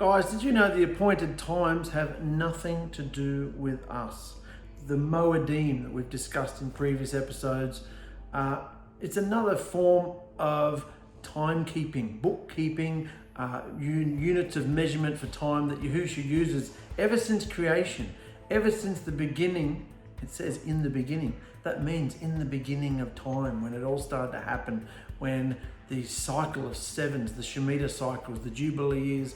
Guys, did you know the appointed times have nothing to do with us? The 𝗦𝗲𝕗𝕚 that we've discussed in previous episodes, it's another form of timekeeping, bookkeeping, units of measurement for time that Yahushua uses ever since creation, ever since the beginning. It says in the beginning. That means in the beginning of time, when it all started to happen, when the cycle of sevens, the Shemitah cycles, the Jubilee years,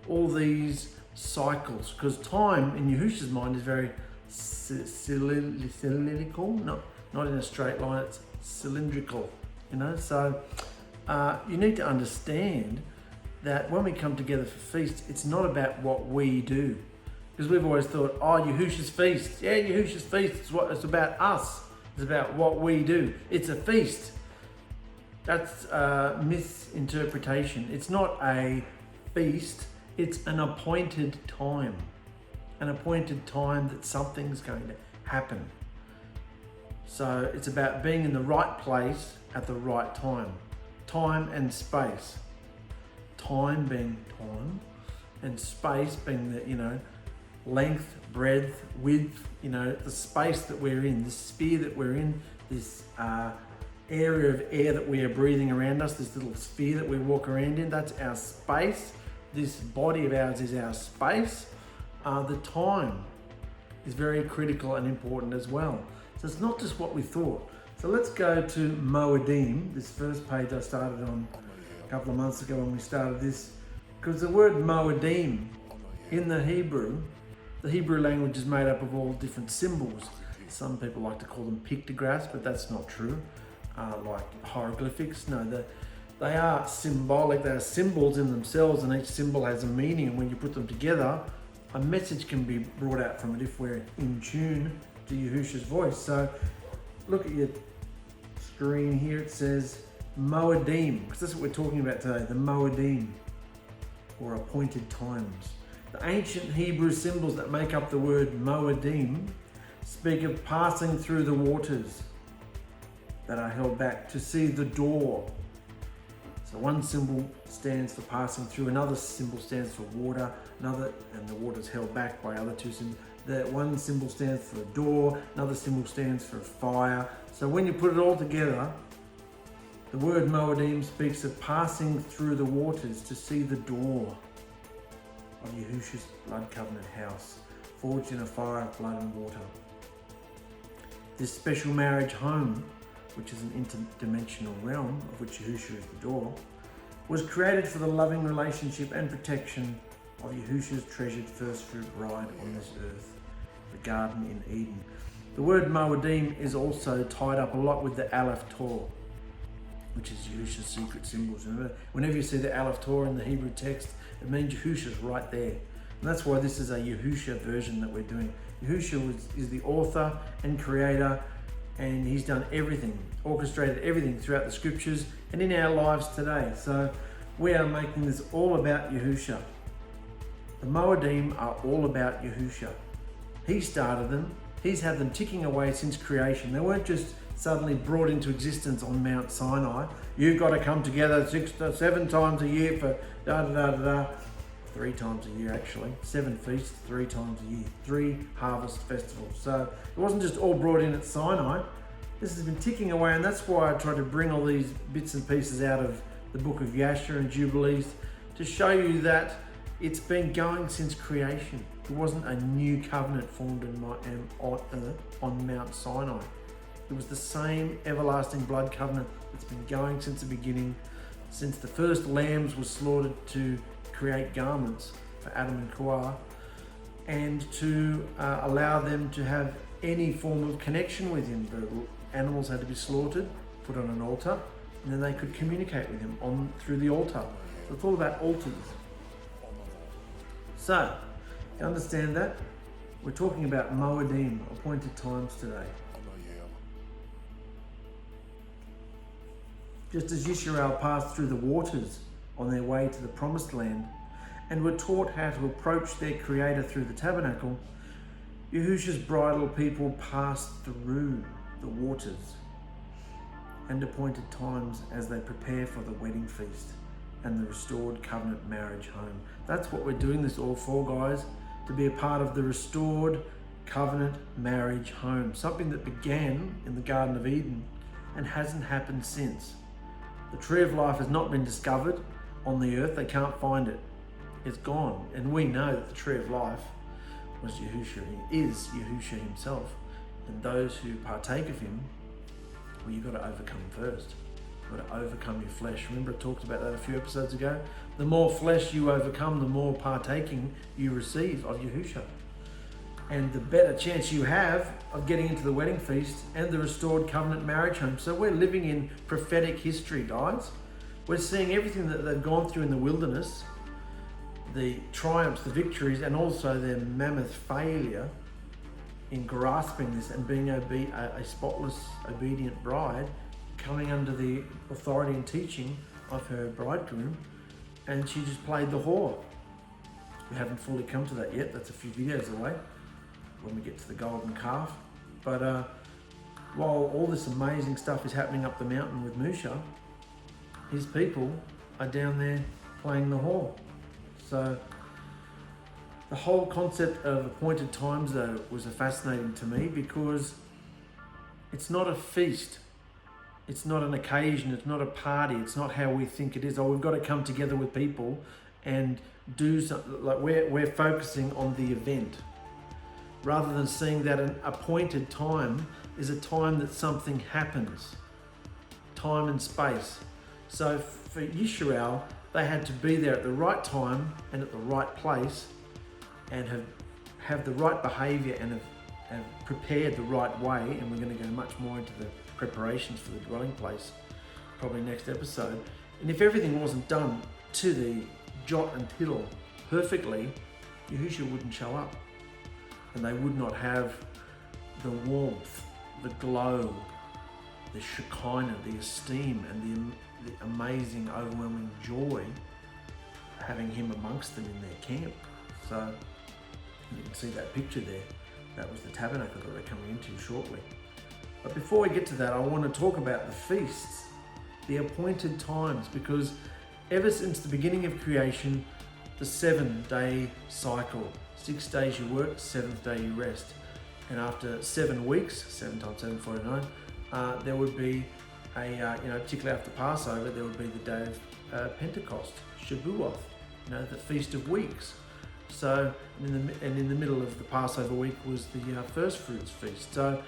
all these cycles, because time in Yahushua's mind is very cylindrical, not in a straight line, it's cylindrical, so you need to understand that when we come together for feasts, it's not about what we do, because we've always thought, Yahushua's feast, Yahushua's feast, it's about us, it's about what we do, it's a feast. That's a misinterpretation. It's not a feast, it's an appointed time. An appointed time that something's going to happen. So it's about being in the right place at the right time. Time and space. Time being time, and space being the, length, breadth, width, the space that we're in, this sphere that we're in, this area of air that we are breathing around us, this little sphere that we walk around in, that's our space. This body of ours is our space. The time is very critical and important as well. So it's not just what we thought. So let's go to 𝗦𝗲𝗍𝕚, this first page I started on a couple of months ago when we started this, because the word 𝗦𝗲𝗍 in the Hebrew language is made up of all different symbols. Some people like to call them pictographs, but that's not true. Like hieroglyphics, no, they are symbolic, they are symbols in themselves, and each symbol has a meaning, and when you put them together, a message can be brought out from it if we're in tune to Yahushua's voice. So look at your screen here, it says 𝗦𝗲𝗍𝒻, because that's what we're talking about today, the 𝗦𝗲𝗍, or appointed times. The ancient Hebrew symbols that make up the word 𝗦𝗲𝗍 speak of passing through the waters that are held back to see the door. So one symbol stands for passing through, another symbol stands for water, and the water is held back by other two symbols. That one symbol stands for a door, another symbol stands for fire. So when you put it all together, the word 𝗦𝗲𝗍𝒻 speaks of passing through the waters to see the door of Yahushua's blood covenant house, forged in a fire of blood and water. This special marriage home, which is an interdimensional realm of which Yahushua is the door, was created for the loving relationship and protection of Yahushua's treasured first fruit bride on this earth, the garden in Eden. The word 𝗦𝗲𝗍𝒻 is also tied up a lot with the 𝲓𝕋 Torah, which is Yahushua's secret symbols. Remember, whenever you see the 𝲓𝕋 Torah in the Hebrew text, it means Yahushua's right there. And that's why this is a Yahushua version that we're doing. Yahushua is the author and creator, and he's done everything, orchestrated everything throughout the scriptures and in our lives today. So we are making this all about Yahushua. The 𝗦𝗲𝗍𝒻 are all about Yahushua. He started them. He's had them ticking away since creation. They weren't just suddenly brought into existence on Mount Sinai. You've got to come together 6 to 7 times a year for 3 times a year actually. 7 feasts, 3 times a year. 3 harvest festivals. So it wasn't just all brought in at Sinai. This has been ticking away, and that's why I tried to bring all these bits and pieces out of the book of Yasher and Jubilees to show you that it's been going since creation. It wasn't a new covenant formed on Mount Sinai. It was the same everlasting blood covenant that's been going since the beginning, since the first lambs were slaughtered to create garments for Adam and Chua, and to allow them to have any form of connection with him. The animals had to be slaughtered, put on an altar, and then they could communicate with him through the altar. So it's all about altars. So, you understand that? We're talking about 𝗦𝗲𝗍𝒻, appointed times today. Just as Yisrael passed through the waters on their way to the promised land and were taught how to approach their Creator through the tabernacle, Yahushua's bridal people passed through the waters and appointed times as they prepare for the wedding feast and the restored covenant marriage home. That's what we're doing this all for, guys, to be a part of the restored covenant marriage home. Something that began in the Garden of Eden and hasn't happened since. The tree of life has not been discovered on the earth. They can't find it. It's gone. And we know that the tree of life was Yahushua. He is Yahushua himself. And those who partake of him, well, you've got to overcome first. You've got to overcome your flesh. Remember I talked about that a few episodes ago? The more flesh you overcome, the more partaking you receive of Yahushua. And the better chance you have of getting into the wedding feast and the restored covenant marriage home. So we're living in prophetic history, guys. We're seeing everything that they've gone through in the wilderness, the triumphs, the victories, and also their mammoth failure in grasping this and being a spotless, obedient bride, coming under the authority and teaching of her bridegroom, and she just played the whore. We haven't fully come to that yet. That's a few videos away when we get to the golden calf. But while all this amazing stuff is happening up the mountain with Musha, his people are down there playing the whore. So the whole concept of appointed times, though, was fascinating to me, because it's not a feast. It's not an occasion. It's not a party. It's not how we think it is. Oh, we've got to come together with people and do something. Like we're focusing on the event, rather than seeing that an appointed time is a time that something happens. Time and space. So for Yisrael, they had to be there at the right time and at the right place, and have the right behavior and have prepared the right way. And we're going to go much more into the preparations for the dwelling place probably next episode. And if everything wasn't done to the jot and tittle perfectly, Yahushua wouldn't show up, and they would not have the warmth, the glow, the Shekinah, the esteem, and the amazing, overwhelming joy having him amongst them in their camp. So you can see that picture there. That was the tabernacle that we're coming into shortly. But before we get to that, I want to talk about the feasts, the appointed times, because ever since the beginning of creation, the 7-day cycle, 6 days you work, 7th day you rest. And after 7 weeks, 7 times 7, 49, there would be particularly after Passover, there would be the day of Pentecost, Shavuot, the Feast of Weeks. So, in the middle of the Passover week was the First Fruits Feast. So,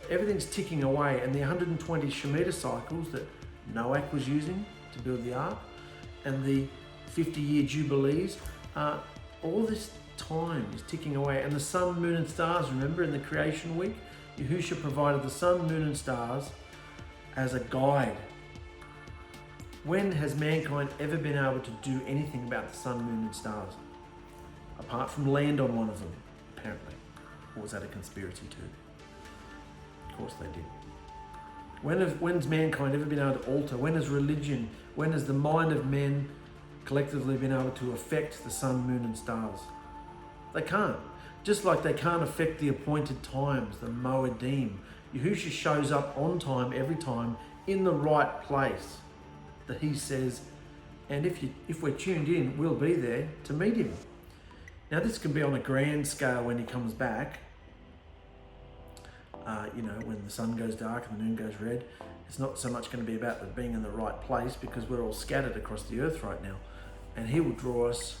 everything's ticking away, and the 120 Shemitah cycles that Noah was using to build the ark, and the 50-year Jubilees, all this time is ticking away. And the sun, moon, and stars, remember, in the creation week, Yahushua provided the sun, moon, and stars as a guide. When has mankind ever been able to do anything about the sun, moon, and stars? Apart from land on one of them, apparently. Or was that a conspiracy too? Of course they did. When's mankind ever been able to alter? When has religion, when has the mind of men collectively been able to affect the sun, moon, and stars? They can't. Just like they can't affect the appointed times, the Moedim. Yahushua shows up on time, every time, in the right place that he says, and if we're tuned in, we'll be there to meet him. Now this can be on a grand scale when he comes back, when the sun goes dark and the moon goes red. It's not so much going to be about being in the right place, because we're all scattered across the earth right now. And he will draw us,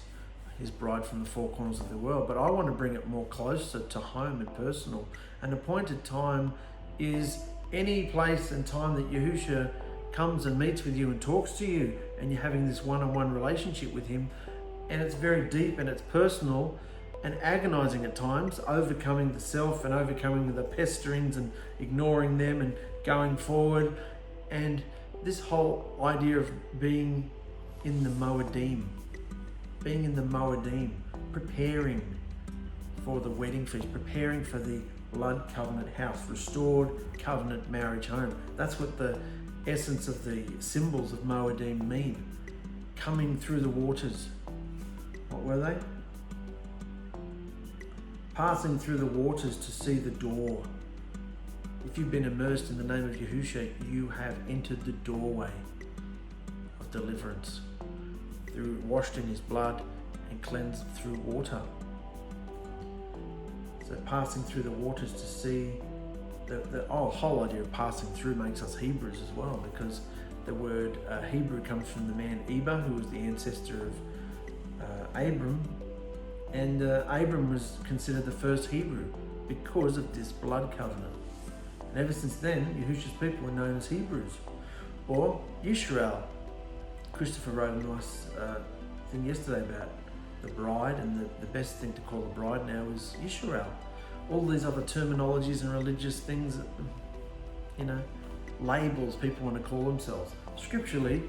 his bride, from the four corners of the world. But I want to bring it more closer to home and personal. An appointed time is any place and time that Yahushua comes and meets with you and talks to you, and you're having this one-on-one relationship with him, and it's very deep and it's personal and agonizing at times, overcoming the self and overcoming the pesterings and ignoring them and going forward. And this whole idea of being in the Moedim, preparing for the wedding feast, preparing for the blood covenant house, restored covenant marriage home. That's what the essence of the symbols of Moedim mean. Coming through the waters. What were they? Passing through the waters to see the door. If you've been immersed in the name of Yahushua, you have entered the doorway of deliverance. washed in his blood and cleansed through water. So passing through the waters to see, the whole idea of passing through makes us Hebrews as well, because the word Hebrew comes from the man Eber, who was the ancestor of Abram, and Abram was considered the first Hebrew because of this blood covenant. And ever since then, Yahushua's people were known as Hebrews, or Yisrael. Christopher wrote a nice thing yesterday about the bride, and the best thing to call the bride now is Yisrael. All these other terminologies and religious things, labels people want to call themselves. Scripturally,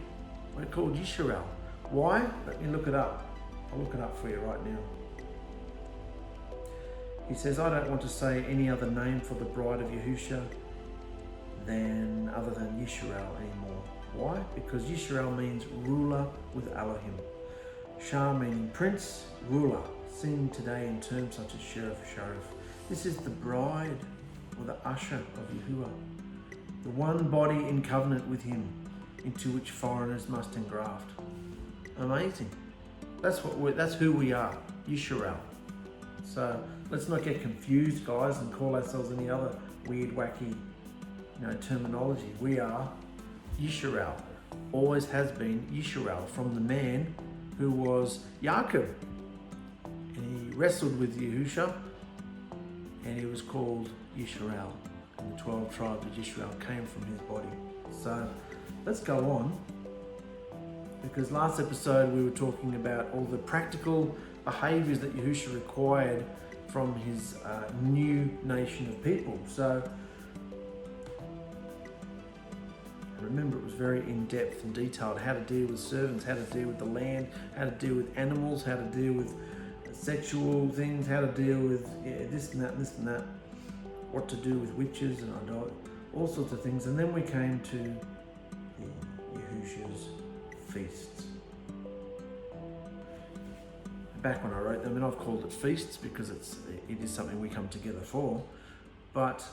we're called Yisrael. Why? Let me look it up. I'll look it up for you right now. He says, I don't want to say any other name for the bride of Yahushua other than Yisrael anymore. Why? Because Yisrael means ruler with Elohim. Shah meaning prince, ruler, seen today in terms such as sheriff, sheriff. This is the bride, or the usher of Yahuwah, the one body in covenant with him, into which foreigners must engraft. Amazing. That's who we are, Yisrael. So let's not get confused, guys, and call ourselves any other weird, wacky, terminology. We are Yisrael. Always has been Yisrael, from the man who was Yaakov. And he wrestled with Yahushua, and he was called Yisrael. And the 12 tribes of Yisrael came from his body. So let's go on, because last episode we were talking about all the practical behaviors that Yahushua required from his new nation of people. So remember, it was very in-depth and detailed, how to deal with servants, how to deal with the land, how to deal with animals, how to deal with sexual things, how to deal with this and that and this and that, what to do with witches and all sorts of things. And then we came to the Yahushua's feasts. Back when I wrote them, and I've called it feasts because it is something we come together for, but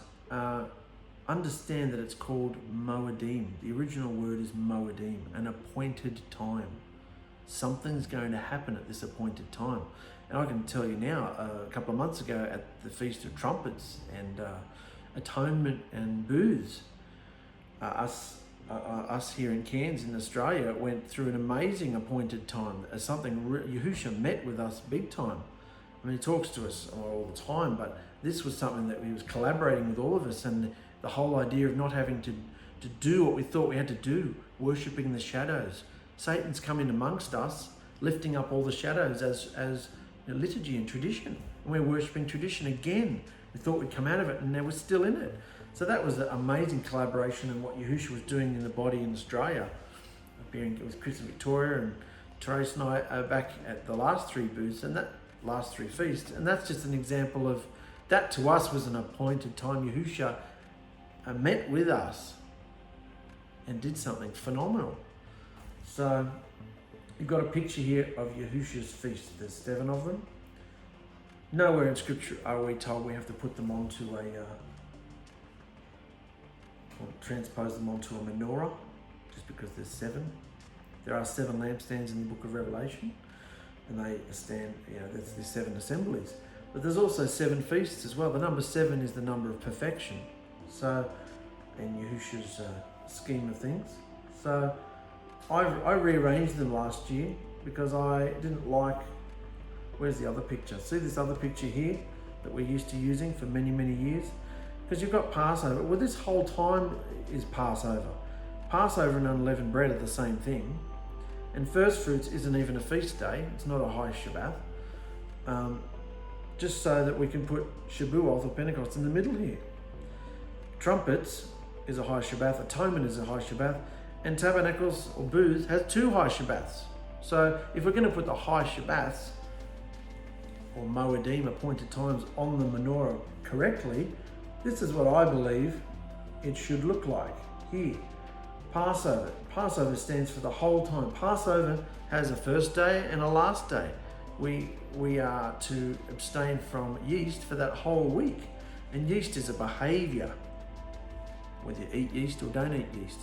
understand that it's called Moedim. The original word is Moedim, an appointed time. Something's going to happen at this appointed time. And I can tell you now, a couple of months ago at the Feast of Trumpets and Atonement and Booths, us here in Cairns in Australia went through an amazing appointed time. Yahushua met with us big time. I mean, he talks to us all the time, but this was something that he was collaborating with all of us, and the whole idea of not having to do what we thought we had to do, worshipping the shadows. Satan's come in amongst us, lifting up all the shadows as liturgy and tradition. And we're worshipping tradition again. We thought we'd come out of it, and now we're still in it. So that was an amazing collaboration in what Yahushua was doing in the body in Australia. Appearing with Chris and Victoria and Trace and I back at the last 3 booths and that last 3 feasts. And that's just an example of, that to us was an appointed time. Yahushua met with us and did something phenomenal. So you've got a picture here of Yahushua's feast. There's 7 of them. Nowhere in Scripture are we told we have to put them onto or transpose them onto a menorah, just because there's 7. There are 7 lampstands in the book of Revelation, and they stand, there's 7 assemblies. But there's also 7 feasts as well. The number 7 is the number of perfection. So, in Yahushua's scheme of things. So, I rearranged them last year because I didn't like, where's the other picture? See this other picture here that we're used to using for many, many years? Because you've got Passover. Well, this whole time is Passover. Passover and unleavened bread are the same thing. And first fruits isn't even a feast day. It's not a high Shabbat. Just so that we can put Shavuot or Pentecost in the middle here. Trumpets is a high Shabbat. Atonement is a high Shabbat. And Tabernacles or Booths has 2 high Shabbats. So if we're going to put the high Shabbats or Moedim, appointed times, on the menorah correctly, this is what I believe it should look like here. Passover. Passover stands for the whole time. Passover has a first day and a last day. We are to abstain from yeast for that whole week. And yeast is a behavior. Whether you eat yeast or don't eat yeast.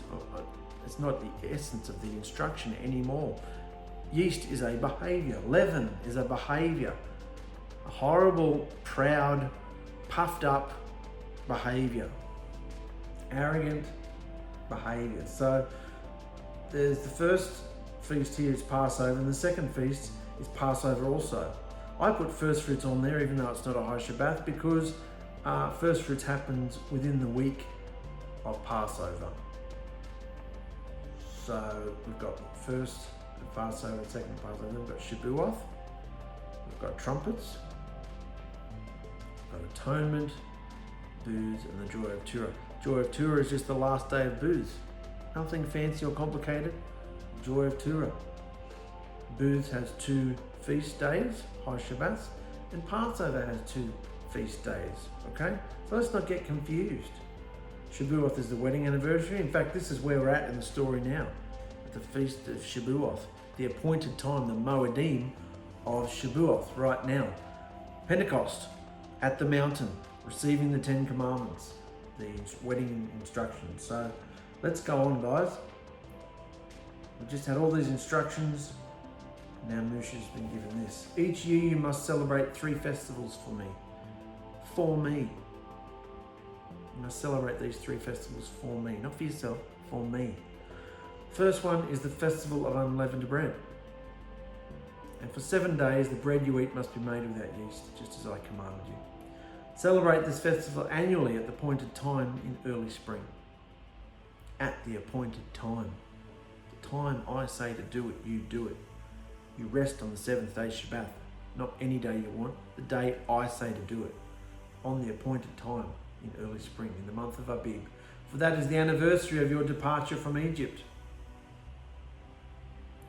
It's not the essence of the instruction anymore. Yeast is a behavior. Leaven is a behavior. A horrible, proud, puffed up behavior. Arrogant behavior. So there's the first feast here is Passover, and the second feast is Passover also. I put first fruits on there even though it's not a high Shabbat, because first fruits happens within the week of Passover. So we've got first Passover, second Passover, we've got Shabuoth, we've got trumpets, we've got atonement, booths, and the joy of Torah. Joy of Torah is just the last day of booths. Nothing fancy or complicated. Joy of Torah. Booths has 2 feast days, high Shabbats, and Passover has 2 feast days, okay? So let's not get confused. Shabuoth is the wedding anniversary. In fact, this is where we're at in the story now, at the feast of Shabuoth, the appointed time, the Moedim of Shabuoth right now. Pentecost, at the mountain, receiving the 10 commandments, the wedding instructions. So let's go on, guys. We just had all these instructions. Now Musha's been given this. Each year you must celebrate 3 festivals for me. For me. You must celebrate these 3 festivals for me. Not for yourself, for me. First one is the festival of unleavened bread. And for 7 days the bread you eat must be made without yeast, just as I commanded you. Celebrate this festival annually at the appointed time in early spring. At the appointed time. The time I say to do it, you do it. You rest on the 7th day Shabbat, not any day you want, the day I say to do it, on the appointed time in early spring, in the month of Abib. For that is the anniversary of your departure from Egypt.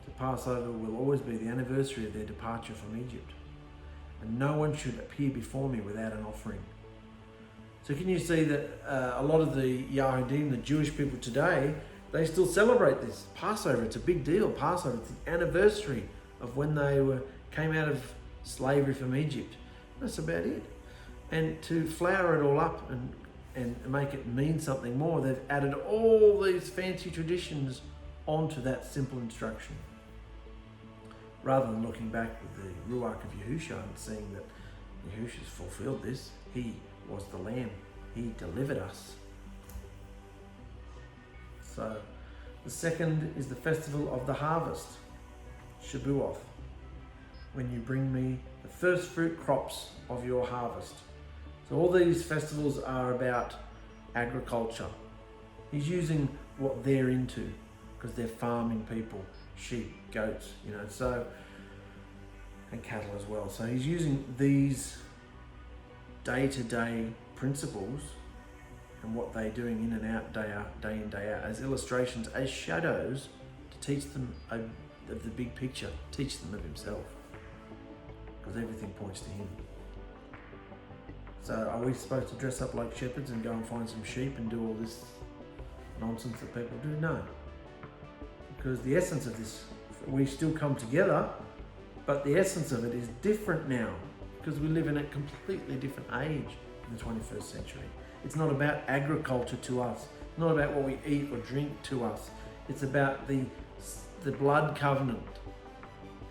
The Passover will always be the anniversary of their departure from Egypt. And no one should appear before me without an offering. So can you see that a lot of the Yahudim, the Jewish people today, they still celebrate this Passover. It's a big deal. Passover, it's the anniversary of when they came out of slavery from Egypt. That's about it. And to flower it all up and make it mean something more, they've added all these fancy traditions onto that simple instruction. Rather than looking back with the Ruach of Yahusha and seeing that Yahusha's fulfilled this. He was the Lamb. He delivered us. So the second is the festival of the harvest, Shabuoth, when you bring me the first fruit crops of your harvest. So all these festivals are about agriculture. He's using what they're into because they're farming people, sheep, goats, so, and cattle as well. So he's using these day-to-day principles and what they're doing in and out, day in, day out, as illustrations, as shadows, to teach them of the big picture, teach them of himself, because everything points to him. So are we supposed to dress up like shepherds and go and find some sheep and do all this nonsense that people do? No. Because the essence of this, we still come together, but the essence of it is different now, because we live in a completely different age in the 21st century. It's not about agriculture to us, not about what we eat or drink to us. It's about the blood covenant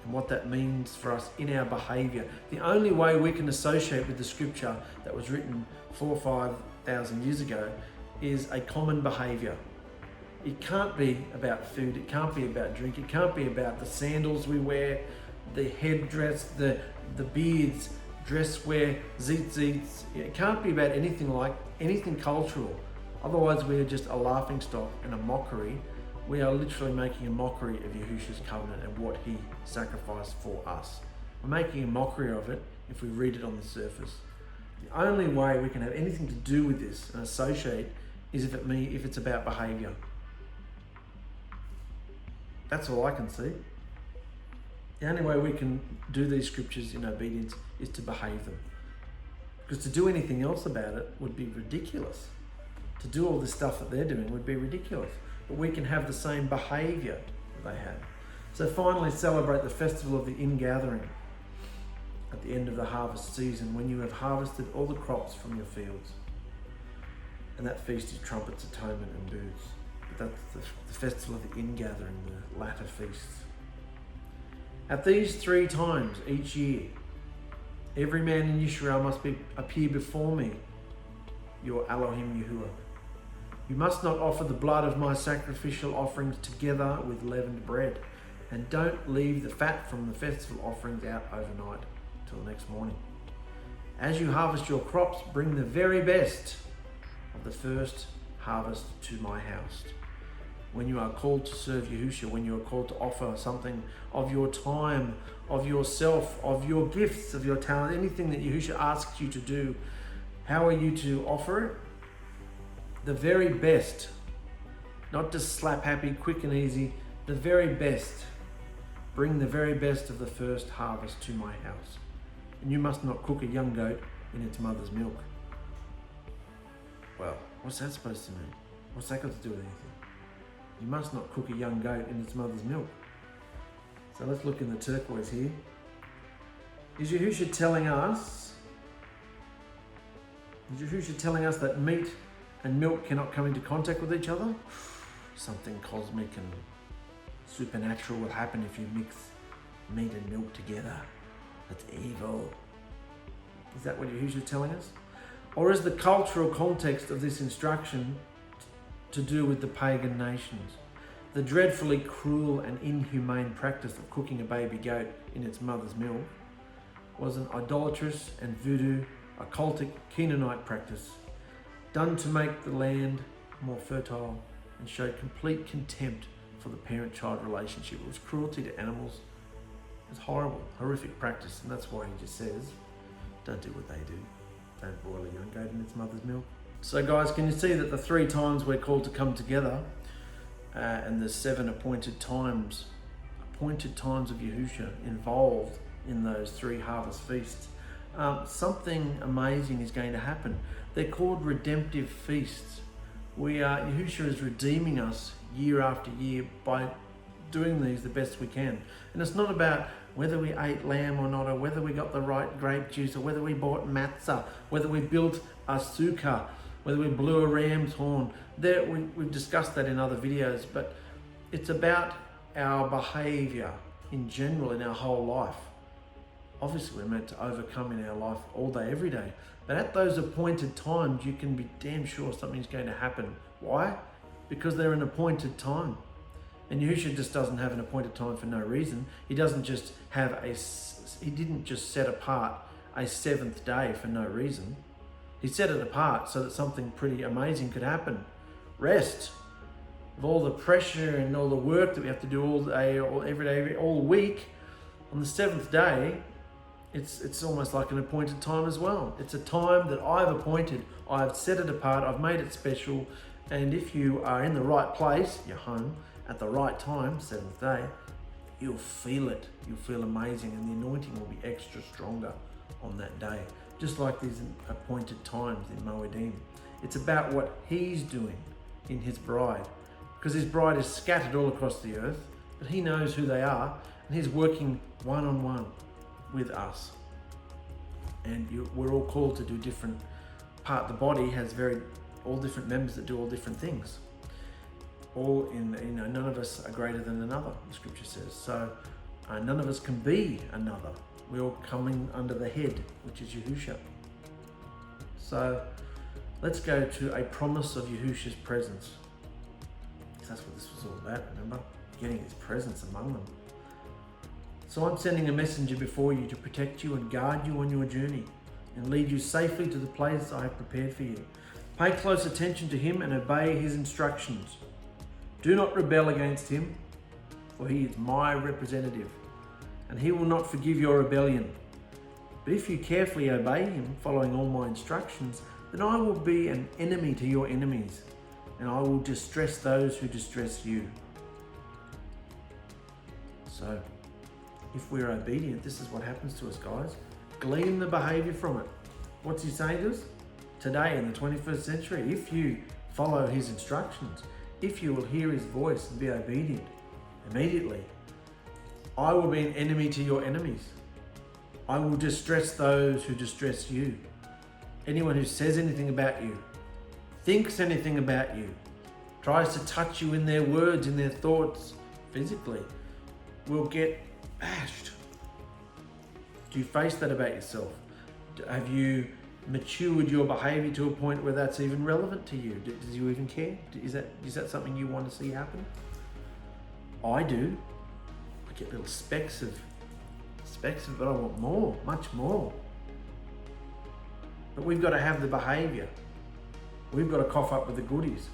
and what that means for us in our behaviour. The only way we can associate with the scripture that was written 4,000 or 5,000 years ago is a common behaviour. It can't be about food, it can't be about drink, it can't be about the sandals we wear, the headdress, the beards, dress wear, tzitzits. It can't be about anything cultural. Otherwise we are just a laughing stock and a mockery. We are literally making a mockery of Yahusha's covenant and what he sacrificed for us. We're making a mockery of it if we read it on the surface. The only way we can have anything to do with this and associate is if it's about behaviour. That's all I can see. The only way we can do these scriptures in obedience is to behave them. Because to do anything else about it would be ridiculous. To do all this stuff that they're doing would be ridiculous. But we can have the same behaviour that they had. So finally celebrate the festival of the ingathering at the end of the harvest season, when you have harvested all the crops from your fields. And that feast is trumpets, atonement and booths. But that's the festival of the ingathering, the latter feasts. At these 3 times each year, every man in Yisrael must appear before me, your Elohim Yahuwah. You must not offer the blood of my sacrificial offerings together with leavened bread, and don't leave the fat from the festival offerings out overnight till the next morning. As you harvest your crops, bring the very best of the first harvest to my house. When you are called to serve Yahushua, when you are called to offer something of your time, of yourself, of your gifts, of your talent, anything that Yahushua asks you to do, how are you to offer it? The very best, not just slap happy, quick and easy, the very best. Bring the very best of the first harvest to my house. And you must not cook a young goat in its mother's milk. Well, what's that supposed to mean? What's that got to do with anything? You must not cook a young goat in its mother's milk. So let's look in the turquoise here. Is Yahushua telling us that meat and milk cannot come into contact with each other? Something cosmic and supernatural will happen if you mix meat and milk together. That's evil. Is that what Yahushua is telling us? Or is the cultural context of this instruction to do with the pagan nations? The dreadfully cruel and inhumane practice of cooking a baby goat in its mother's milk was an idolatrous and voodoo, occultic Canaanite practice done to make the land more fertile and show complete contempt for the parent-child relationship. It was cruelty to animals. It was horrible, horrific practice, and that's why he just says, don't do what they do. Don't boil a young goat in its mother's milk. So guys, can you see that the 3 times we're called to come together and the 7 appointed times of Yahushua involved in those 3 harvest feasts, something amazing is going to happen. They're called redemptive feasts. Yahushua is redeeming us year after year by doing these the best we can. And it's not about whether we ate lamb or not, or whether we got the right grape juice, or whether we bought matzah, whether we built a sukkah, whether we blew a ram's horn. We've discussed that in other videos, but it's about our behavior in general in our whole life. Obviously, we're meant to overcome in our life all day, every day. But at those appointed times, you can be damn sure something's going to happen. Why? Because they're an appointed time. And Yahushua just doesn't have an appointed time for no reason. He didn't just set apart a 7th day for no reason. He set it apart so that something pretty amazing could happen. Rest. Of all the pressure and all the work that we have to do all day, every day, all week, on the 7th day, it's almost like an appointed time as well. It's a time that I've appointed. I've set it apart. I've made it special. And if you are in the right place, your home, at the right time, 7th day, you'll feel it. You'll feel amazing, and the anointing will be extra stronger on that day. Just like these appointed times in Moedim. It's about what he's doing in his bride. Because his bride is scattered all across the earth, but he knows who they are, and he's working one-on-one with us. And we're all called to do different part. The body has all different members that do all different things. None of us are greater than another, the scripture says. So none of us can be another. We're all coming under the head, which is Yahushua. So let's go to a promise of Yahushua's presence. That's what this was all about, remember? Getting his presence among them. So I'm sending a messenger before you to protect you and guard you on your journey and lead you safely to the place I have prepared for you. Pay close attention to him and obey his instructions. Do not rebel against him, for he is my representative, and he will not forgive your rebellion. But if you carefully obey him, following all my instructions, then I will be an enemy to your enemies, and I will distress those who distress you. So, if we're obedient, this is what happens to us, guys. Glean the behavior from it. What's he saying to us? Today, in the 21st century, if you follow his instructions, if you will hear his voice and be obedient, immediately, I will be an enemy to your enemies. I will distress those who distress you. Anyone who says anything about you, thinks anything about you, tries to touch you in their words, in their thoughts, physically, will get bashed. Do you face that about yourself? Have you matured your behaviour to a point where that's even relevant to you? Does you even care? Is that something you want to see happen? I do. I get little specks of it, but I want more, much more. But we've got to have the behaviour. We've got to cough up with the goodies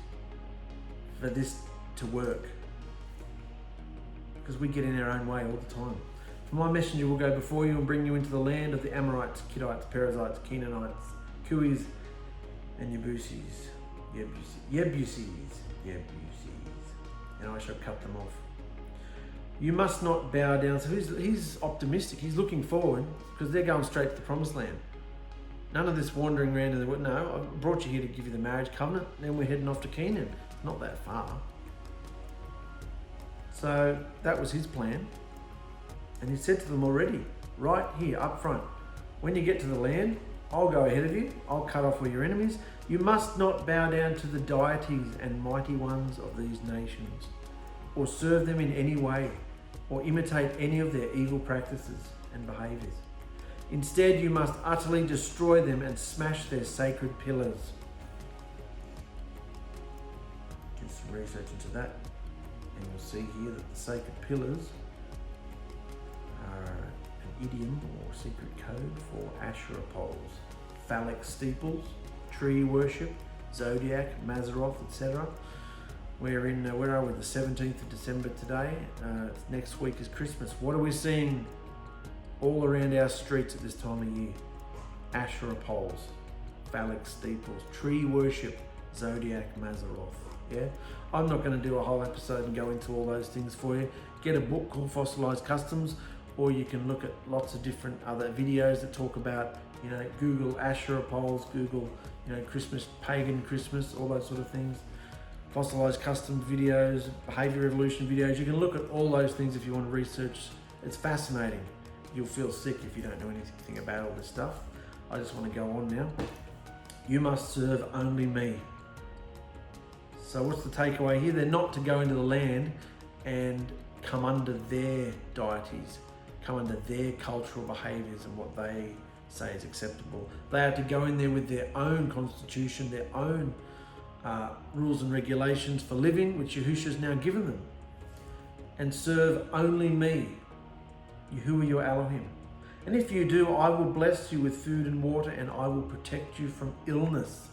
for this to work. Because we get in our own way all the time. For my messenger will go before you and bring you into the land of the Amorites, Hittites, Perizzites, Canaanites, Cuis, and Yebuses, and I shall cut them off. You must not bow down. So he's optimistic. He's looking forward because they're going straight to the promised land. None of this wandering around in the wood. No, I brought you here to give you the marriage covenant. Then we're heading off to Canaan. It's not that far. So that was his plan. And he said to them already, right here up front, when you get to the land, I'll go ahead of you. I'll cut off all your enemies. You must not bow down to the deities and mighty ones of these nations, or serve them in any way, or imitate any of their evil practices and behaviours. Instead, you must utterly destroy them and smash their sacred pillars. Do some research into that, and you'll see here that the sacred pillars are an idiom or secret code for Asherah poles, phallic steeples, tree worship, zodiac, Mazzaroth, etc. We're in, where are we? The 17th of December today. Next week is Christmas. What are we seeing all around our streets at this time of year? Asherah poles, phallic steeples, tree worship, zodiac, Mazzaroth. Yeah, I'm not going to do a whole episode and go into all those things for you. Get a book called Fossilized Customs, or you can look at lots of different other videos that talk about, Google Asherah poles, Google, Christmas, pagan Christmas, all those sort of things. Fossilized custom videos, behavior evolution videos. You can look at all those things if you want to research. It's fascinating. You'll feel sick if you don't know anything about all this stuff. I just want to go on now. You must serve only me. So what's the takeaway here? They're not to go into the land and come under their deities, come under their cultural behaviours and what they say is acceptable. They are to go in there with their own constitution, their own rules and regulations for living, which Yahusha's now given them, and serve only me, Yahuwah your Elohim. And if you do, I will bless you with food and water, and I will protect you from illness.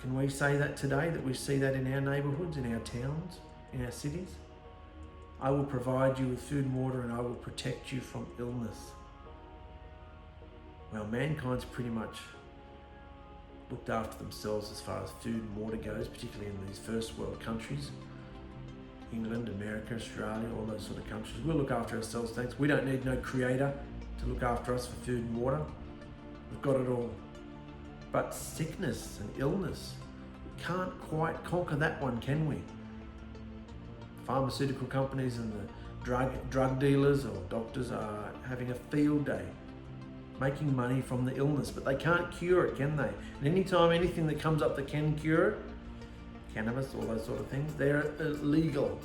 Can we say that today, that we see that in our neighbourhoods, in our towns, in our cities? I will provide you with food and water, and I will protect you from illness. Well, mankind's pretty much looked after themselves as far as food and water goes, particularly in these first world countries. England, America, Australia, all those sort of countries. We'll look after ourselves, thanks. We don't need no creator to look after us for food and water. We've got it all. But sickness and illness, we can't quite conquer that one, can we? Pharmaceutical companies and the drug dealers or doctors are having a field day, making money from the illness, but they can't cure it, can they? And anytime anything that comes up that can cure it, cannabis, all those sort of things, they're illegal,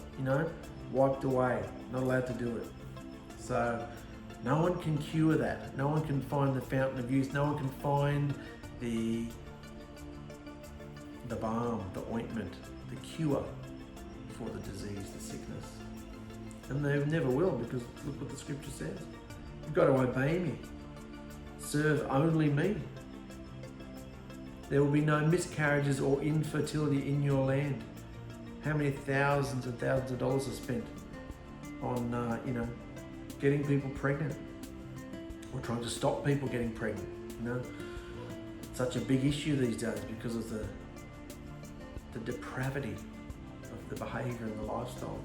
wiped away, not allowed to do it. So no one can cure that. No one can find the fountain of youth. No one can find the balm, the ointment, the cure for the disease, the sickness. And they never will, because look what the scripture says. You've got to obey me. Serve only me. There will be no miscarriages or infertility in your land. How many thousands and thousands of dollars are spent on, getting people pregnant, or trying to stop people getting pregnant? It's such a big issue these days because of the depravity of the behaviour and the lifestyle.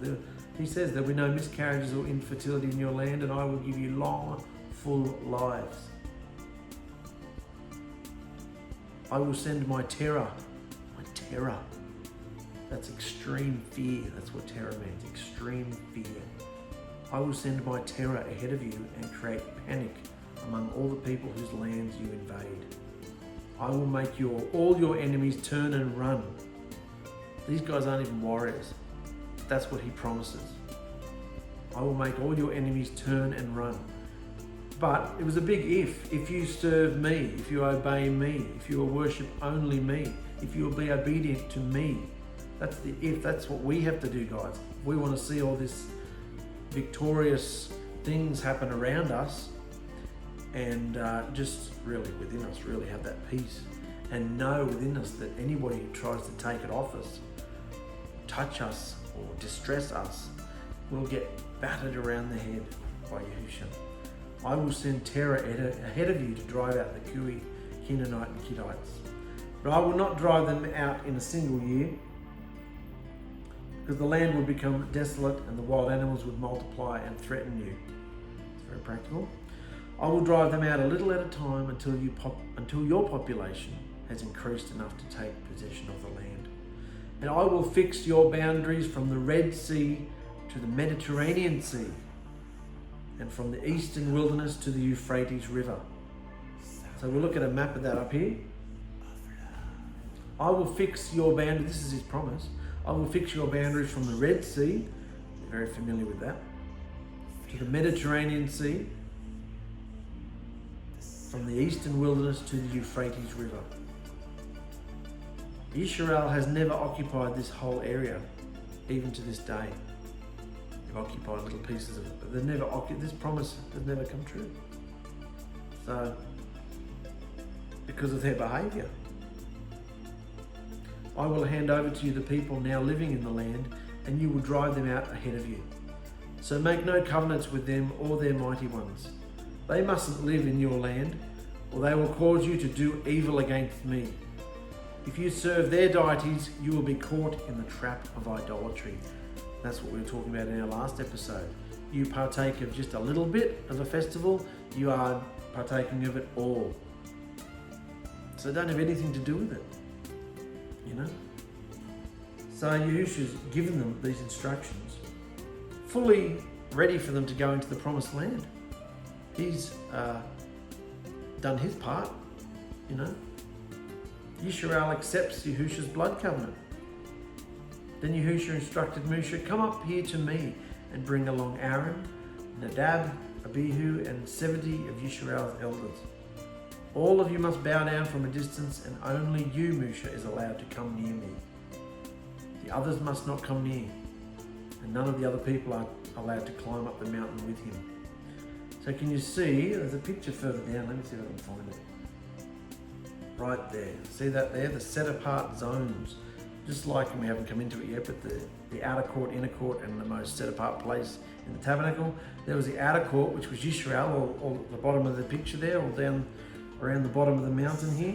He says there will be no miscarriages or infertility in your land, and I will give you long, full lives. I will send my terror. That's extreme fear. That's what terror means, extreme fear. I will send my terror ahead of you and create panic among all the people whose lands you invade. I will make all your enemies turn and run. These guys aren't even warriors. That's what he promises. I will make all your enemies turn and run. But it was a big if you serve me, if you obey me, if you will worship only me, if you will be obedient to me. That's the if. That's what we have to do, guys. If we want to see all this victorious things happen around us, and just really within us, really have that peace, and know within us that anybody who tries to take it off us, touch us, or distress us, will get battered around the head by Yahushua. I will send terror ahead of you to drive out the 𝗎𝗓, Canaanite, and Hittites. But I will not drive them out in a single year, because the land would become desolate and the wild animals would multiply and threaten you. It's very practical. I will drive them out a little at a time until your population has increased enough to take possession of the land. And I will fix your boundaries from the Red Sea to the Mediterranean Sea, and from the eastern wilderness to the Euphrates River. So we'll look at a map of that up here. I will fix your boundaries, this is his promise. I will fix your boundaries from the Red Sea, you're very familiar with that, to the Mediterranean Sea, from the eastern wilderness to the Euphrates River. Israel has never occupied this whole area, even to this day. They've occupied little pieces of it, but they've never this promise has never come true. So, because of their behaviour. I will hand over to you the people now living in the land, and you will drive them out ahead of you. So make no covenants with them or their mighty ones. They mustn't live in your land, or they will cause you to do evil against me. If you serve their deities, you will be caught in the trap of idolatry. That's what we were talking about in our last episode. You partake of just a little bit of a festival, you are partaking of it all. So don't have anything to do with it, you know? So Yahushua's given them these instructions, fully ready for them to go into the promised land. He's done his part, you know. Yisrael accepts Yahushua's blood covenant. Then Yahushua instructed Moshe, come up here to me and bring along Aaron, Nadab, Abihu, and 70 of Yisrael's elders. All of you must bow down from a distance, and only you, Moshe, is allowed to come near me. The others must not come near, and none of the other people are allowed to climb up the mountain with him. So can you see, there's a picture further down, let me see if I can find it. Right there, see that there? The set apart zones. Just like, and we haven't come into it yet, but the outer court, inner court, and the most set apart place in the tabernacle. There was the outer court, which was Yisrael, or the bottom of the picture there, or down around the bottom of the mountain here.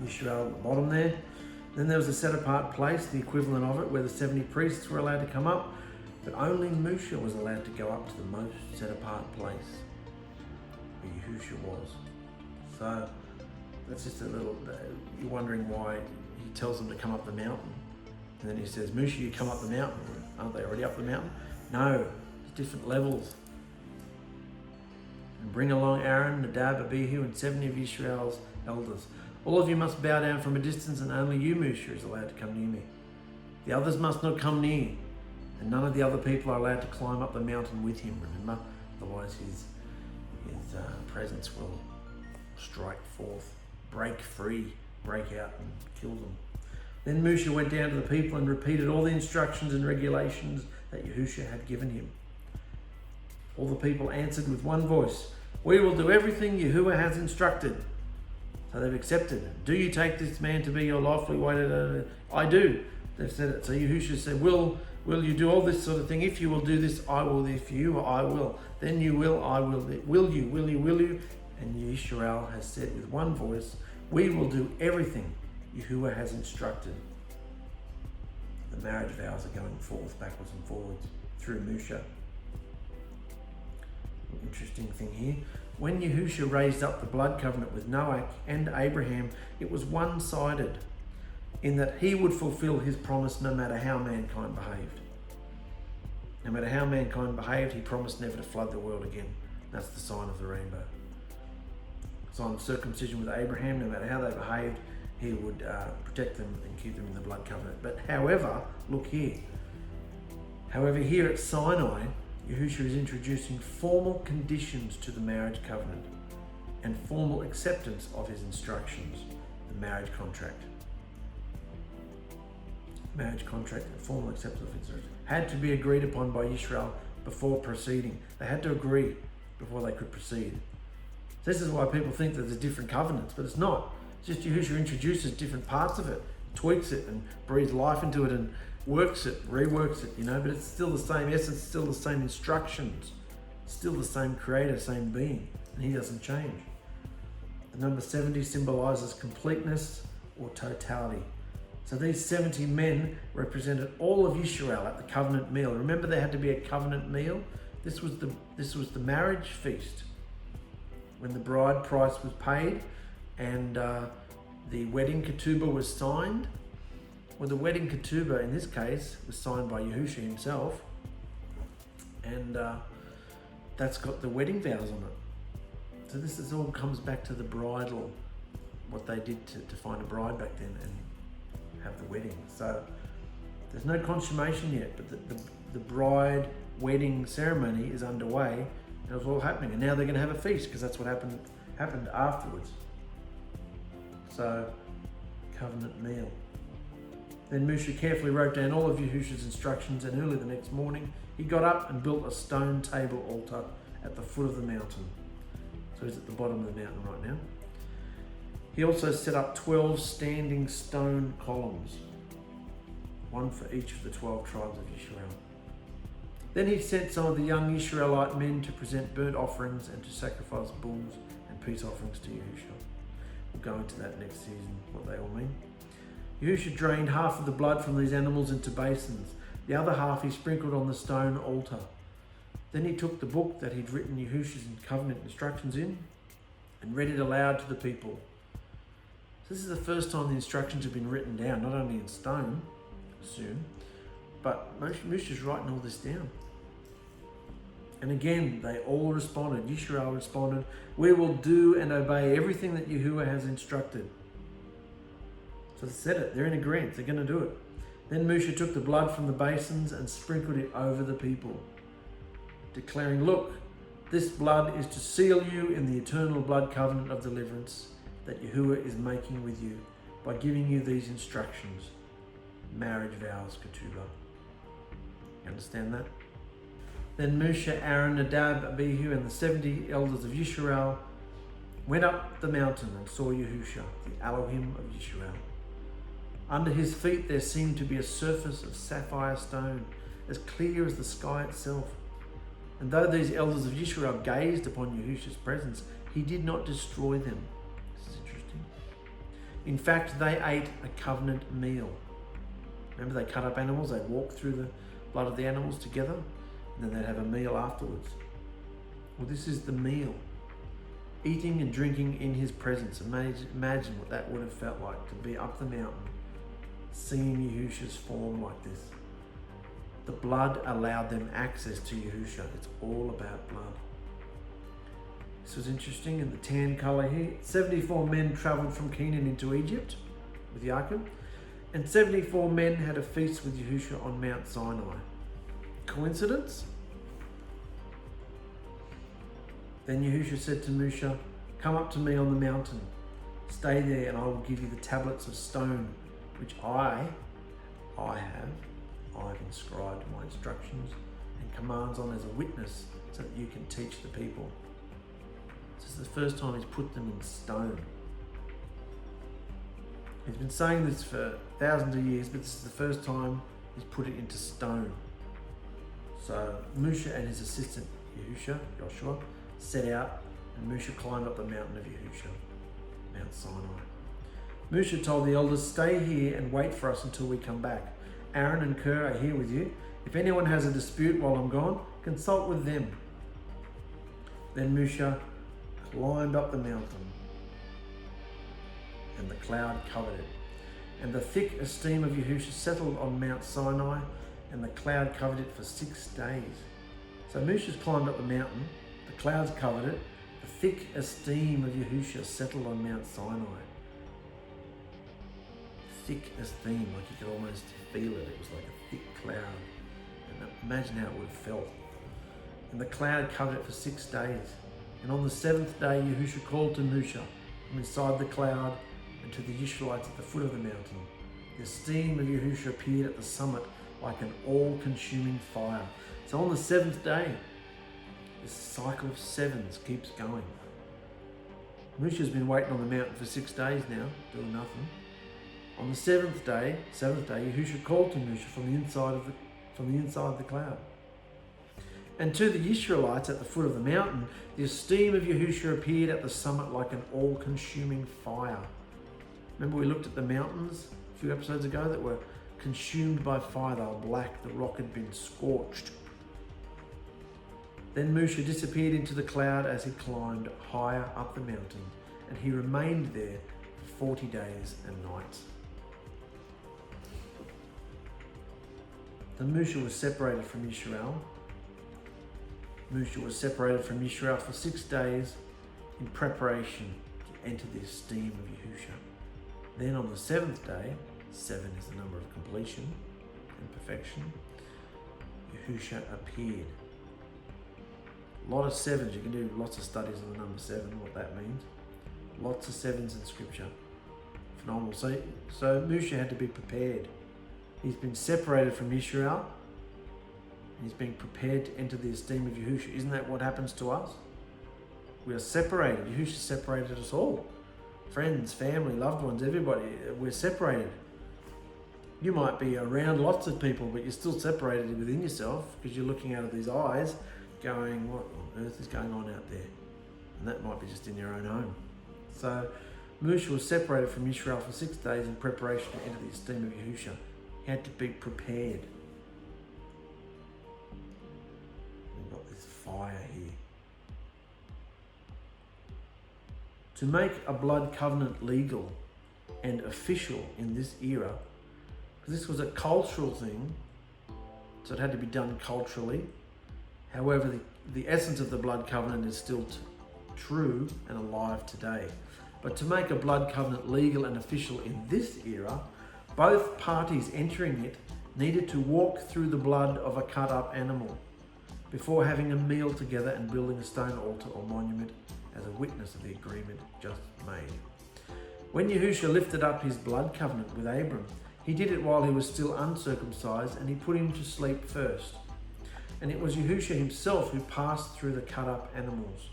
Yisrael at the bottom there. Then there was a set apart place, the equivalent of it, where the 70 priests were allowed to come up, but only Moshe was allowed to go up to the most set apart place, where Yahushua was. So that's just a little, you're wondering why he tells them to come up the mountain. And then he says, Moshe, you come up the mountain. Aren't they already up the mountain? No, there's different levels. And bring along Aaron, Nadab, Abihu, and 70 of Israel's elders. All of you must bow down from a distance, and only you, Moshe, is allowed to come near me. The others must not come near, and none of the other people are allowed to climb up the mountain with him, remember? Otherwise his presence will strike forth, break free, break out and kill them. Then Moshe went down to the people and repeated all the instructions and regulations that Yahushua had given him. All the people answered with one voice, we will do everything Yahuwah has instructed. So they've accepted. Do you take this man to be your lawfully waited? I do. They've said it. So Yahushua said, will you do all this sort of thing? If you will do this, I will. If you, I will. Then you will, I will. Will you? And Yisrael has said with one voice, we will do everything Yahuwah has instructed. The marriage vows are going forth, backwards and forwards, through Moshe. Interesting thing here. When Yahushua raised up the blood covenant with Noah and Abraham, it was one-sided, in that he would fulfill his promise no matter how mankind behaved. No matter how mankind behaved, he promised never to flood the world again. That's the sign of the rainbow. Sign of circumcision with Abraham, no matter how they behaved, he would protect them and keep them in the blood covenant. But however, look here, However, here at Sinai, Yahushua is introducing formal conditions to the marriage covenant and formal acceptance of his instructions, the marriage contract. Marriage contract and formal acceptance of instructions had to be agreed upon by Israel before proceeding. They had to agree before they could proceed. This is why people think that there's different covenants, but it's not. It's just Yahushua introduces different parts of it, tweaks it and breathes life into it and works it, reworks it, but it's still the same essence, still the same instructions, still the same creator, same being, and he doesn't change. The number 70 symbolizes completeness or totality. So these 70 men represented all of Israel at the covenant meal. Remember, there had to be a covenant meal. This was the marriage feast when the bride price was paid and the wedding ketubah was signed. Well, the wedding ketubah in this case was signed by Yahushua himself, and that's got the wedding vows on it. So this all comes back to the bridal, what they did to find a bride back then and have the wedding. So there's no consummation yet, but the bride wedding ceremony is underway, and it was all happening. And now they're going to have a feast because that's what happened afterwards. So, covenant meal. Then Moshe carefully wrote down all of Yahushua's instructions, and early the next morning he got up and built a stone table altar at the foot of the mountain. So he's at the bottom of the mountain right now. He also set up 12 standing stone columns, one for each of the 12 tribes of Israel. Then he sent some of the young Israelite men to present burnt offerings and to sacrifice bulls and peace offerings to Yahushua. We'll go into that next season, what they all mean. Yahushua drained half of the blood from these animals into basins. The other half he sprinkled on the stone altar. Then he took the book that he'd written Yahushua's covenant instructions in and read it aloud to the people. This is the first time the instructions have been written down, not only in stone, soon, but Moshe's writing all this down. And again, they all responded. Yisrael responded, "We will do and obey everything that Yahuwah has instructed." So they said it, they're in agreement, they're going to do it. Then Moshe took the blood from the basins and sprinkled it over the people, declaring, "Look, this blood is to seal you in the eternal blood covenant of deliverance that Yahuwah is making with you by giving you these instructions, marriage vows, ketubah." You understand that? Then Moshe, Aaron, Nadab, Abihu, and the 70 elders of Yisrael went up the mountain and saw Yahushua, the Elohim of Yisrael. Under his feet there seemed to be a surface of sapphire stone, as clear as the sky itself. And though these elders of Yisrael gazed upon Yahushua's presence, he did not destroy them. This is interesting. In fact, they ate a covenant meal. Remember, they cut up animals, they'd walk through the blood of the animals together, and then they'd have a meal afterwards. Well, this is the meal. Eating and drinking in his presence. Imagine what that would have felt like to be up the mountain, seeing Yahushua's form like this. The blood allowed them access to Yahushua. It's all about blood. This was interesting in the tan color here. 74 men traveled from Canaan into Egypt with Yaakov, and 74 men had a feast with Yahushua on Mount Sinai. Coincidence? Then Yahushua said to Moshe, "Come up to me on the mountain. Stay there and I will give you the tablets of stone, which I've inscribed my instructions and commands on as a witness so that you can teach the people." This is the first time he's put them in stone. He's been saying this for thousands of years, but this is the first time he's put it into stone. So Moshe and his assistant Joshua, set out, and Moshe climbed up the mountain of Yahushua, Mount Sinai. Moshe told the elders, "Stay here and wait for us until we come back. Aaron and Ker are here with you. If anyone has a dispute while I'm gone, consult with them." Then Moshe climbed up the mountain, and the cloud covered it. And the thick esteem of Yahushua settled on Mount Sinai, and the cloud covered it for 6 days. So Moshe's climbed up the mountain, the clouds covered it, the thick esteem of Yahushua settled on Mount Sinai. Thick esteem, like you could almost feel it. It was like a thick cloud And imagine how it would have felt. And the cloud covered it for 6 days. And on the 7th day, Yahushua called to Moshe from inside the cloud and to the Israelites at the foot of the mountain. The steam of Yahushua appeared at the summit like an all-consuming fire. So on the 7th day, this cycle of sevens keeps going. Moshe's been waiting on the mountain for 6 days now, doing nothing. On the 7th day, Yahushua called to Moshe from the inside of the cloud. And to the Israelites at the foot of the mountain, the esteem of Yahushua appeared at the summit like an all-consuming fire. Remember we looked at the mountains a few episodes ago that were consumed by fire. They were black, the rock had been scorched. Then Moshe disappeared into the cloud as he climbed higher up the mountain, and he remained there for 40 days and nights. Then Moshe was separated from Israel. Moshe was separated from Israel for 6 days in preparation to enter the esteem of Yahushua. Then on the 7th day, 7 is the number of completion and perfection, Yahushua appeared. A lot of sevens, you can do lots of studies on the number 7, what that means. Lots of sevens in scripture. Phenomenal. So Moshe had to be prepared. He's been separated from Israel. He's being prepared to enter the esteem of Yahushua. Isn't that what happens to us? We are separated. Yahushua separated us all. Friends, family, loved ones, everybody. We're separated. You might be around lots of people, but you're still separated within yourself because you're looking out of these eyes going, what on earth is going on out there? And that might be just in your own home. So Moshe was separated from Israel for 6 days in preparation to enter the esteem of Yahushua. He had to be prepared. We've got this fire here. To make a blood covenant legal and official in this era, because this was a cultural thing, so it had to be done culturally. However, the essence of the blood covenant is still true and alive today. But to make a blood covenant legal and official in this era, both parties entering it needed to walk through the blood of a cut up animal before having a meal together and building a stone altar or monument as a witness of the agreement just made. When Yahushua lifted up his blood covenant with Abram, he did it while he was still uncircumcised, and he put him to sleep first. And it was Yahushua himself who passed through the cut up animals,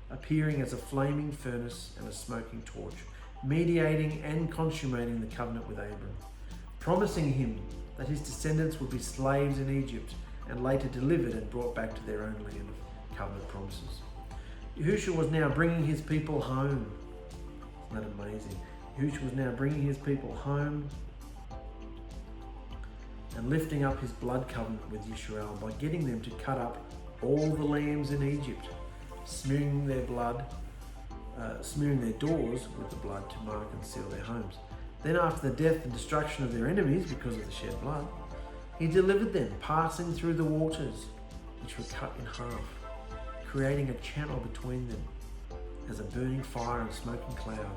appearing as a flaming furnace and a smoking torch, mediating and consummating the covenant with Abram, promising him that his descendants would be slaves in Egypt and later delivered and brought back to their own land of covenant promises. Yahushua was now bringing his people home. Isn't that amazing? Yahushua was now bringing his people home and lifting up his blood covenant with Yisrael by getting them to cut up all the lambs in Egypt, smearing their blood, smearing their doors with the blood to mark and seal their homes. Then after the death and destruction of their enemies because of the shed blood, he delivered them, passing through the waters, which were cut in half, creating a channel between them as a burning fire and smoking cloud,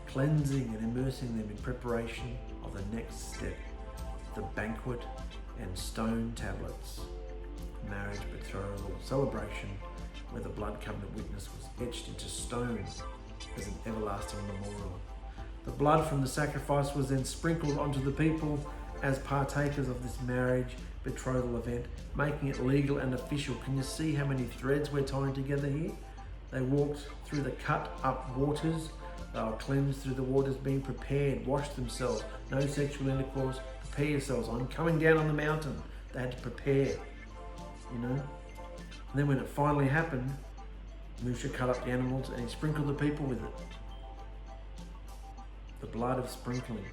cleansing and immersing them in preparation of the next step, the banquet and stone tablets, marriage, betrothal, celebration, where the blood covenant witness was etched into stone as an everlasting memorial. The blood from the sacrifice was then sprinkled onto the people as partakers of this marriage betrothal event, making it legal and official. Can you see how many threads we're tying together here? They walked through the cut up waters. They were cleansed through the waters, being prepared, washed themselves, no sexual intercourse, prepare yourselves. I'm coming down on the mountain. They had to prepare, you know. And then when it finally happened, Moshe cut up the animals and he sprinkled the people with it. The blood of sprinkling.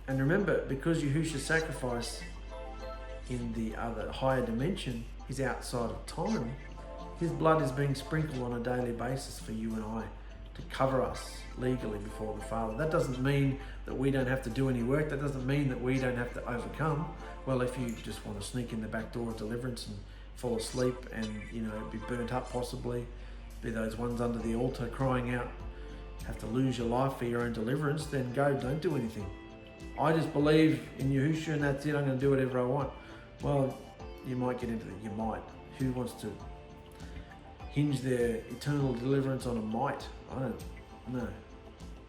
And remember, because Yahushua's sacrifice in the other higher dimension is outside of time, his blood is being sprinkled on a daily basis for you and I to cover us legally before the Father. That doesn't mean that we don't have to do any work. That doesn't mean that we don't have to overcome. Well, if you just want to sneak in the back door of deliverance and fall asleep and, you know, be burnt up possibly, be those ones under the altar crying out, have to lose your life for your own deliverance, then go, don't do anything. I just believe in Yahushua and that's it, I'm going to do whatever I want. Well, you might get into that. You might. Who wants to hinge their eternal deliverance on a might? I don't know.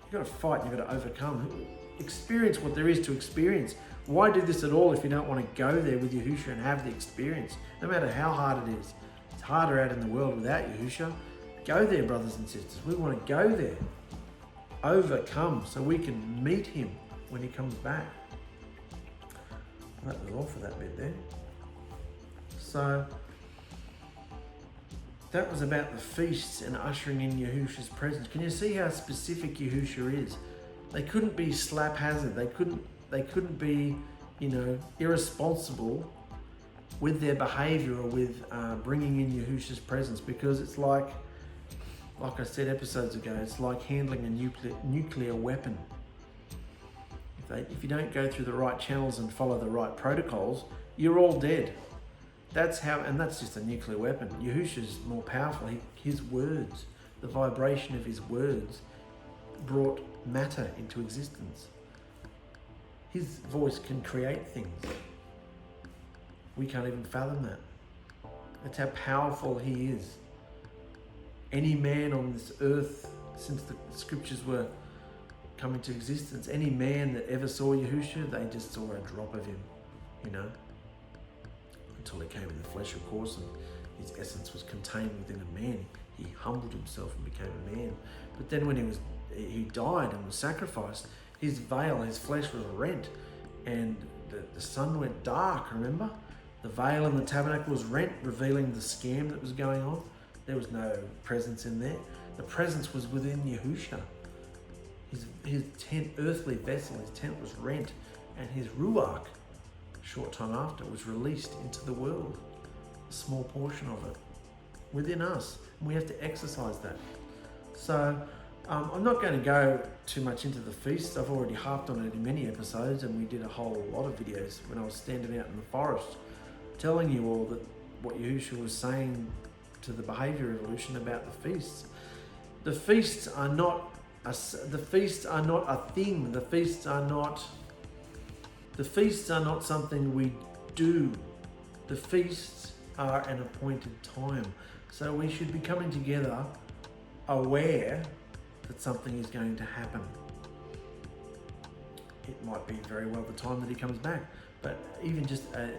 You've got to fight, you've got to overcome. Experience what there is to experience. Why do this at all if you don't want to go there with Yahushua and have the experience? No matter how hard it is. It's harder out in the world without Yahushua. Go there, brothers and sisters. We want to go there. Overcome so we can meet him when he comes back. That was all for that bit there. So that was about the feasts and ushering in Yahushua's presence. Can you see how specific Yahushua is? They couldn't be ● They couldn't be, irresponsible with their behavior or with bringing in Yahushua's presence, because it's like I said episodes ago, it's like handling a nuclear weapon. If you don't go through the right channels and follow the right protocols, you're all dead. That's just a nuclear weapon. Yahushua's more powerful. His words, the vibration of his words, brought matter into existence. His voice can create things. We can't even fathom that. That's how powerful he is. Any man on this earth, since the scriptures were come into existence, any man that ever saw Yahushua, they just saw a drop of him, until he came in the flesh, of course, and his essence was contained within a man. He humbled himself and became a man. But then when he died and was sacrificed, his veil, his flesh was rent, and the sun went dark, remember? The veil in the tabernacle was rent, revealing the scam that was going on. There was no presence in there. The presence was within Yahushua. His tent, earthly vessel, his tent was rent, and his ruach, a short time after, was released into the world. A small portion of it within us. And we have to exercise that. So I'm not going to go too much into the feast. I've already harped on it in many episodes, and we did a whole lot of videos when I was standing out in the forest, telling you all that what Yahushua was saying to the behavior evolution about the feasts. The feasts are not a thing. The feasts are not something we do. The feasts are an appointed time. So we should be coming together aware that something is going to happen. It might be very well the time that he comes back, but even just a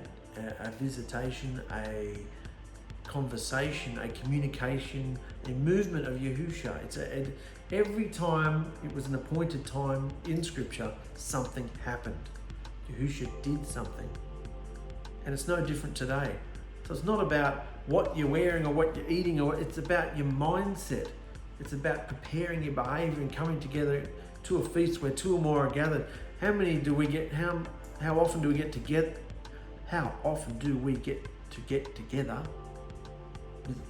visitation, a conversation, a communication, a movement of Yahushua. Every time it was an appointed time in Scripture, something happened. Yahushua did something. And it's no different today. So it's not about what you're wearing or what you're eating, it's about your mindset. It's about preparing your behavior and coming together to a feast where two or more are gathered. How often do we get together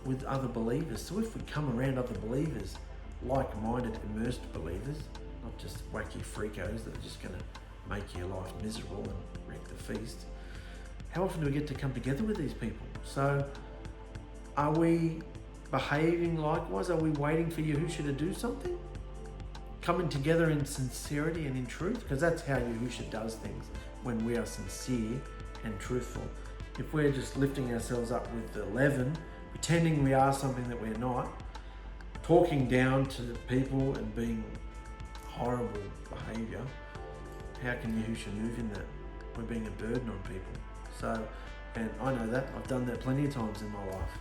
with other believers? So if we come around other believers, like-minded, immersed believers, not just wacky freakos that are just going to make your life miserable and wreck the feast, how often do we get to come together with these people? So are we behaving likewise? Are we waiting for Yahushua to do something? Coming together in sincerity and in truth? Because that's how Yahushua does things, when we are sincere and truthful. If we're just lifting ourselves up with the leaven, pretending we are something that we're not, talking down to people and being horrible behavior, how can Yahushua move in that? We're being a burden on people. So, and I know that, I've done that plenty of times in my life.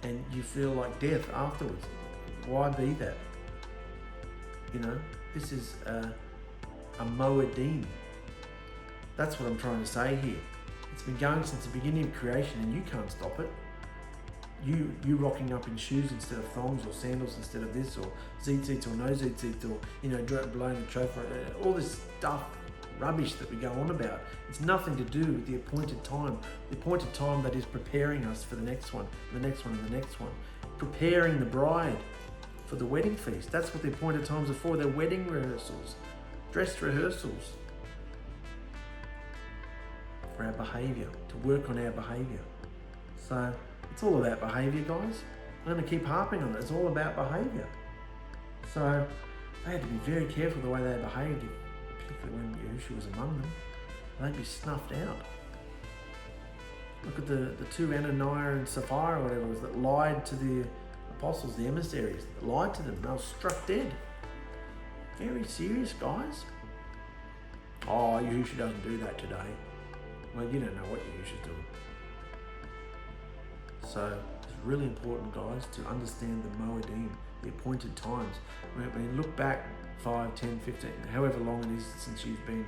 And you feel like death afterwards. Why be that? This is a moedim. That's what I'm trying to say here. It's been going since the beginning of creation, and you can't stop it. You rocking up in shoes instead of thongs, or sandals instead of this, or ℏ𝒨 or no ℏ𝒨, or blowing the shofar, all this stuff, rubbish that we go on about. It's nothing to do with the appointed time that is preparing us for the next one, the next one, and the next one. Preparing the bride for the wedding feast. That's what the appointed times are for. They're wedding rehearsals, dress rehearsals for our behavior, to work on our behavior. So it's all about behavior, guys. I'm going to keep harping on it. It's all about behavior. So they had to be very careful the way they behaved, particularly when Yahushua was among them. They'd be snuffed out. Look at the two, Ananias and Sapphira, or whatever it was, that lied to the apostles, the emissaries, that lied to them. They were struck dead. Very serious, guys. Oh, Yahushua doesn't do that today. Well, you don't know what Yahushua's doing. So it's really important, guys, to understand the Moedim, the appointed times. When you look back 5, 10, 15, however long it is since you've been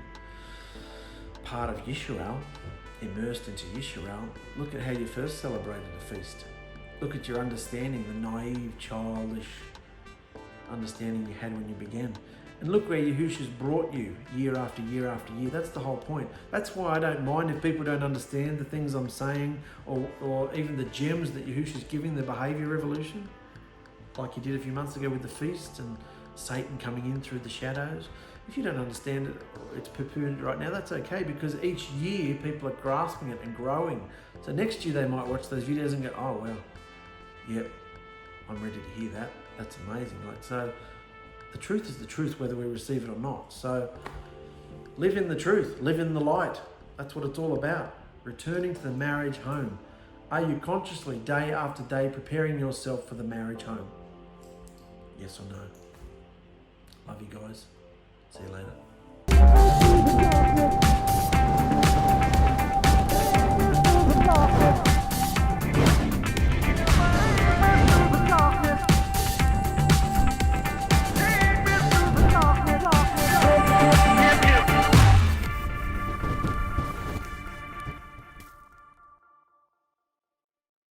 part of Yisrael, immersed into Yisrael, look at how you first celebrated a feast. Look at your understanding, the naive, childish understanding you had when you began. And look where Yahushua's brought you year after year after year. That's the whole point. That's why I don't mind if people don't understand the things I'm saying, or even the gems that Yahushua's giving, the behavior revolution, like he did a few months ago with the feast and Satan coming in through the shadows. If you don't understand it, it's poo-pooed right now, that's okay, because each year people are grasping it and growing. So next year they might watch those videos and go, oh well, yep, I'm ready to hear that. That's amazing. So the truth is the truth, whether we receive it or not. So live in the truth, live in the light. That's what it's all about. Returning to the marriage home. Are you consciously, day after day, preparing yourself for the marriage home? Yes or no? Love you guys. See you later.